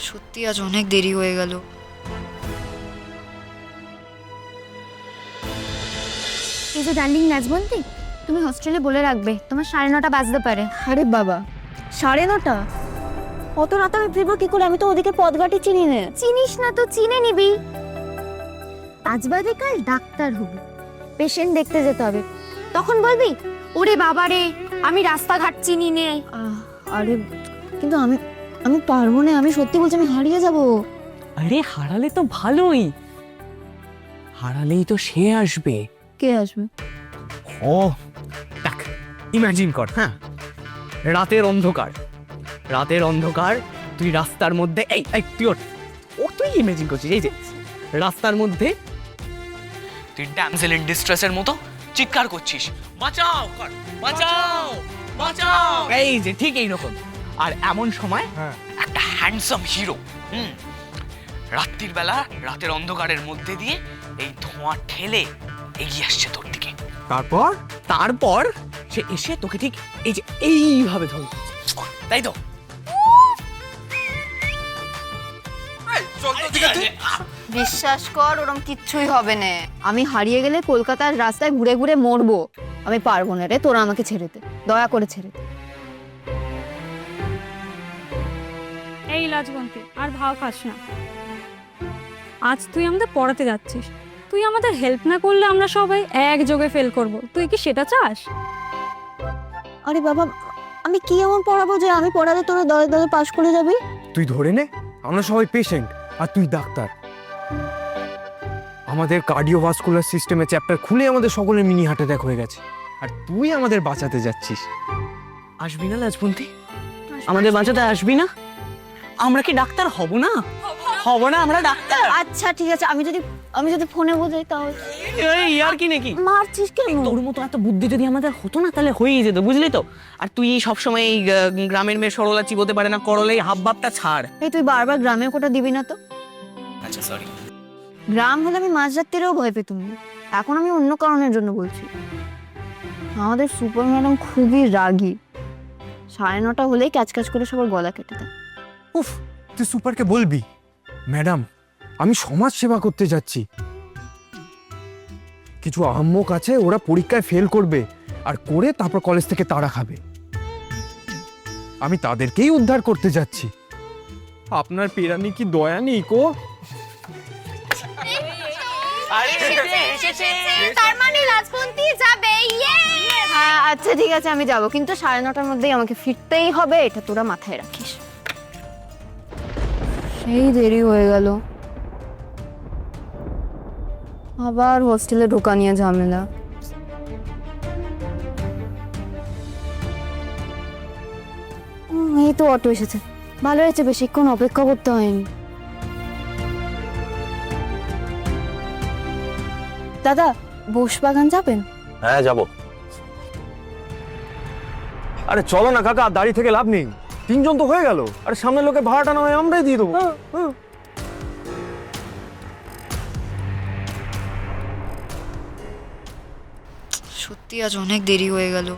সত্যি আজ অনেক দেরি হয়ে গেল। এই যে ডার্লিং নাজবন্তী, তুমি হোস্টেলে বলে রাখবে তোমার 9:30 বাজতে পারে। আরে বাবা 9:30? অত রাত আমি ফিরবো কি করে? আমি তো ওদিকে পথঘাটে চিনি না। চিনিস না তো চিনে নিবি। আজ বাদে কাল ডাক্তার হবি, পেশেন্ট দেখতে যেতে হবে, তখন বলবি ওরে বাবা রে আমি রাস্তাঘাট চিনি নে। আরে কিন্তু আমি আমি পারবো না, আমি সত্যি বলছি, আমি হারিয়ে যাব। আরে হারালে তো ভালোই, হারালেই তো সে আসবে। কে আসবে? ও দেখ, ইমাজিন কর, হ্যাঁ, রাতের অন্ধকার, রাতের অন্ধকার, তুই রাস্তার মধ্যে, এই এই তুই ওঠ। ও তুই ইমাজিন করছিস, এই যে রাস্তার মধ্যে তুই ড্যামসেল ইন ডিস্ট্রেসের মতো চিৎকার করছিস, বাঁচাও বাঁচাও বাঁচাও, এই যে ঠিক এইরকম। আর এমন সময় একটা হ্যান্ডসাম হিরো রাত্রির বেলা রাতের অন্ধকারের মধ্যে দিয়ে এই ধোঁয়া ঠেলে এগিয়ে আসছে তোর দিকে। তারপর তারপর সে এসে তোকে ঠিক এই যে এইভাবে ধরল, তাই তো? বিশ্বাস কর ওরম কিচ্ছুই হবে না। আমি হারিয়ে গেলে কলকাতার রাস্তায় ঘুরে ঘুরে মরবো। আমি পারবো না রে, তোরা আমাকে ছেড়ে দে, দয়া করে ছেড়ে দে। এই লাজবন্তী, আর ভাও খাস না। আজ তুই আমাদের পড়াতে যাচ্ছিস, তুই আমাদের হেল্প না করলে আমরা সবাই একযোগে ফেল করব। তুই কি সেটা চাস? আরে বাবা, আমি কি এমন পড়াবো যে আমি পড়ালে তোরা দলে দলে পাশ করে যাবি? তুই ধরে নে, আমরা সবাই পেশেন্ট আর তুই ডাক্তার। আমাদের কার্ডিওভাস্কুলার সিস্টেমের চ্যাপ্টার খুলে আমাদের সকলের মিনি হার্ট অ্যাটাক হয়ে গেছে, আর তুই আমাদের বাঁচাতে যাচ্ছিস। আসবি না লাজবন্তী? আমাদের বাঁচাতে আসবি না? আমরা কি ডাক্তার হব না? হব না আমরা ডাক্তার? আচ্ছা ঠিক আছে, আমি যদি ফোনে বোঝাই তাহলে। এই আর কি নাকি মারছিস কেন? তোর মতো এত বুদ্ধি যদি আমাদের হতো না তাহলে হয়েই যেত, বুঝলি তো? আর তুই সবসময় এই গ্রামের মেয়ে সরলা চিবোতে পারে না করলে এই হাব ভাবটা ছাড়। এই তুই বারবার গ্রামের কোটা দিবি না তো। আচ্ছা সরি। গ্রাম হলে আমি মাঝরাত্রিরেও ভয় পেতুম, এখন আমি অন্য কারণের জন্য বলছি। আমাদের সুপার ম্যাডাম খুবই রাগী, 9:30 হলেই ক্যাচ ক্যাচ করে সবার গলা কেটে দেয়। উফ, তুই সুপারকে বলবি, ম্যাডাম আমি সমাজ সেবা করতে যাচ্ছি, কিছু আহম্মক আছে ওরা পরীক্ষায় ফেল করবে আর করে তারপর কলেজ থেকে তাড়া খাবে, আমি তাদেরকেই উদ্ধার করতে যাচ্ছি। আপনার পেরানি কি দয়া নেই কো? তার মানে রাজবন্তী যাবে। হ্যাঁ আচ্ছা ঠিক আছে আমি যাব, কিন্তু 9:30টার মধ্যেই আমাকে ফিরতেই হবে, এটা তোরা মাথায় রাখিস। সেই দেরি হয়ে গেল, আবার হোস্টেলে ঢোকা নিয়ে ঝামেলা। এই তো অটো এসেছে, ভালো হয়েছে, বেশিক্ষণ অপেক্ষা করতে হয়নি। দাদা বোসবাগান যাবেন? হ্যাঁ যাবো। আরে চলো না কাকা, দাঁড়িয়ে থেকে লাভ নেই, 3 জন তো হয়ে গেল, আরে সামনের লোকে ভাড়াটা না হয় আমরাই দিয়ে দেবো। সত্যি আজ অনেক দেরি হয়ে গেল।